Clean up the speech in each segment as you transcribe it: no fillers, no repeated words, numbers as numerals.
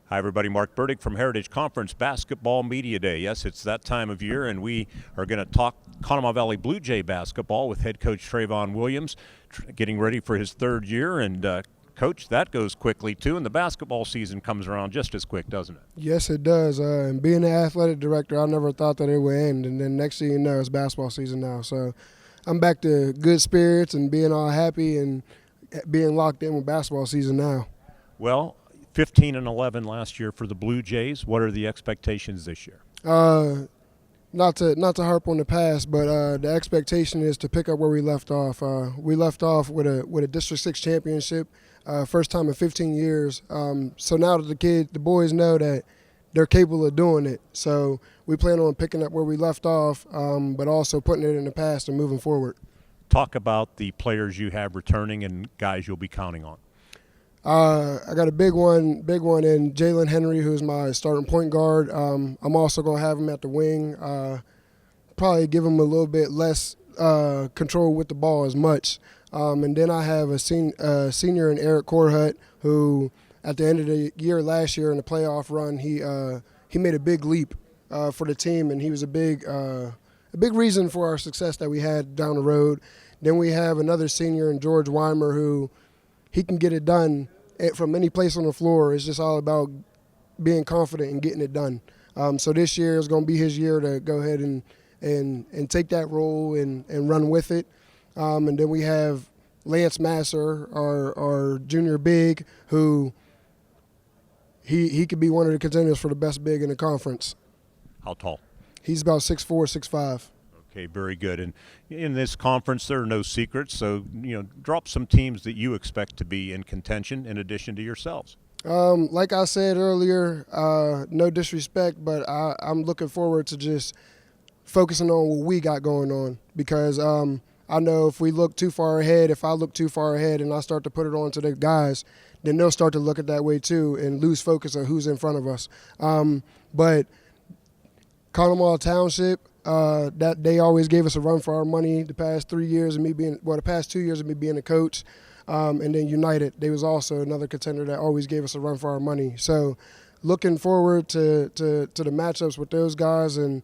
Hi, everybody. Mark Burdick from Heritage Conference Basketball Media Day. Yes, it's that time of year, and we are going to talk Conemaugh Valley Blue Jay basketball with head coach Trayvon Williams, getting ready for his third year. And, Coach, that goes quickly, too, and the basketball season comes around just as quick, doesn't it? Yes, it does. And being an athletic director, I never thought that it would end. And then next thing you know, it's basketball season now. So I'm back to good spirits and being all happy and being locked in with basketball season now. Well, 15-11 last year for the Blue Jays. What are the expectations this year? Not to harp on the past, but the expectation is to pick up where we left off. We left off with a District 6 championship, first time in 15 years. So now that the boys know that they're capable of doing it. So we plan on picking up where we left off, but also putting it in the past and moving forward. Talk about the players you have returning and guys you'll be counting on. I got a big one in Jalen Henry, who's my starting point guard. I'm also going to have him at the wing, probably give him a little bit less control with the ball as much. And then I have a senior in Eric Corhut, who at the end of the year last year in the playoff run, he made a big leap for the team, and he was a big reason for our success that we had down the road. Then we have another senior in George Weimer, who he can get it done from any place on the floor. It's just all about being confident and getting it done. So this year is going to be his year to go ahead and take that role and run with it. And then we have Lance Masser, our junior big, who he could be one of the contenders for the best big in the conference. How tall? He's about 6'4", 6'5". Okay, very good. And in this conference, there are no secrets. So, drop some teams that you expect to be in contention in addition to yourselves. Like I said earlier, no disrespect, but I'm looking forward to just focusing on what we got going on, because I know if we look too far ahead, if I look too far ahead and I start to put it on to the guys, then they'll start to look at that way too and lose focus of who's in front of us. But Conemaugh Township, that they always gave us a run for our money the past 3 years of the past 2 years of me being a coach. And then United, they was also another contender that always gave us a run for our money. So looking forward to the matchups with those guys and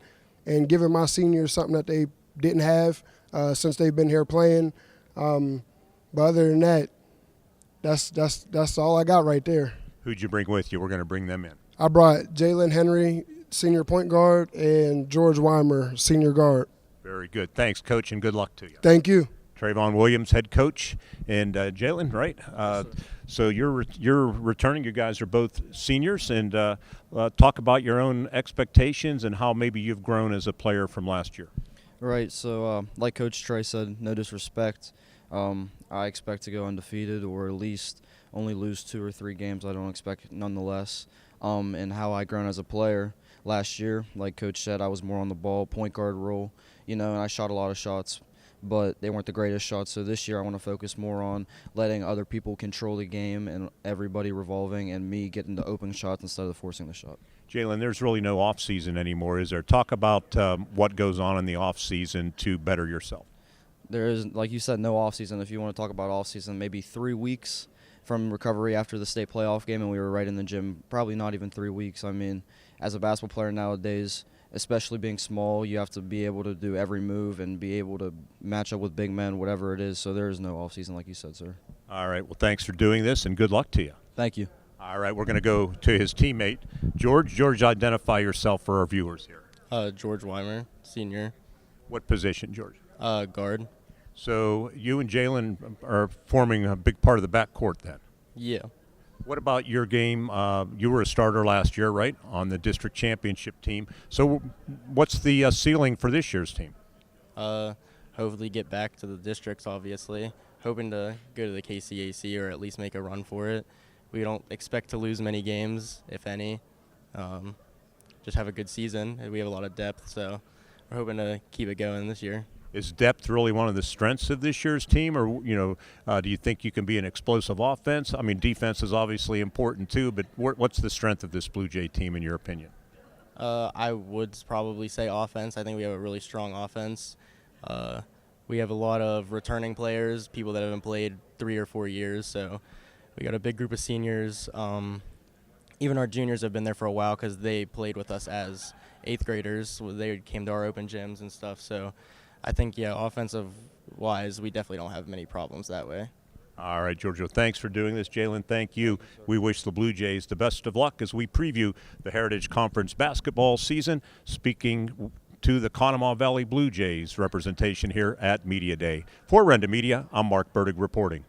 giving my seniors something that they didn't have since they've been here playing. But other than that, that's all I got right there. Who'd you bring with you? We're going to bring them in. I brought Jalen Henry, senior point guard, and George Weimer, senior guard. Very good. Thanks, Coach, and good luck to you. Thank you. Trayvon Williams, head coach, and Jalen, right? So you're returning. You guys are both seniors, and talk about your own expectations and how maybe you've grown as a player from last year. Right. So like Coach Trey said, no disrespect. I expect to go undefeated or at least only lose 2 or 3 games. I don't expect nonetheless. And how I grown as a player. Last year, like Coach said, I was more on the ball, point guard role, and I shot a lot of shots, but they weren't the greatest shots. So this year I want to focus more on letting other people control the game and everybody revolving and me getting the open shots instead of forcing the shot. Jalen, there's really no off-season anymore, is there? Talk about what goes on in the off-season to better yourself. There is, like you said, no off-season. If you want to talk about off-season, maybe 3 weeks from recovery after the state playoff game, and we were right in the gym, probably not even 3 weeks. I mean, as a basketball player nowadays, especially being small, you have to be able to do every move and be able to match up with big men, whatever it is. So there is no off-season, like you said, sir. All right. Well, thanks for doing this, and good luck to you. Thank you. All right. We're going to go to his teammate, George. George, identify yourself for our viewers here. George Weimer, senior. What position, George? Guard. So you and Jalen are forming a big part of the backcourt then. Yeah. What about your game? You were a starter last year, right, on the district championship team. So what's the ceiling for this year's team? Hopefully get back to the districts, obviously. Hoping to go to the KCAC or at least make a run for it. We don't expect to lose many games, if any. Just have a good season. We have a lot of depth, so we're hoping to keep it going this year. Is depth really one of the strengths of this year's team, or do you think you can be an explosive offense? I mean, defense is obviously important too, but what's the strength of this Blue Jay team in your opinion? I would probably say offense. I think we have a really strong offense. We have a lot of returning players, people that haven't played 3 or 4 years, so we got a big group of seniors. even our juniors have been there for a while because they played with us as 8th graders. They came to our open gyms and stuff. So I think, yeah, offensive-wise, we definitely don't have many problems that way. All right, Giorgio, thanks for doing this. Jalen, thank you. We wish the Blue Jays the best of luck as we preview the Heritage Conference basketball season. Speaking to the Conemaugh Valley Blue Jays representation here at Media Day. For Renda Media, I'm Mark Burdig reporting.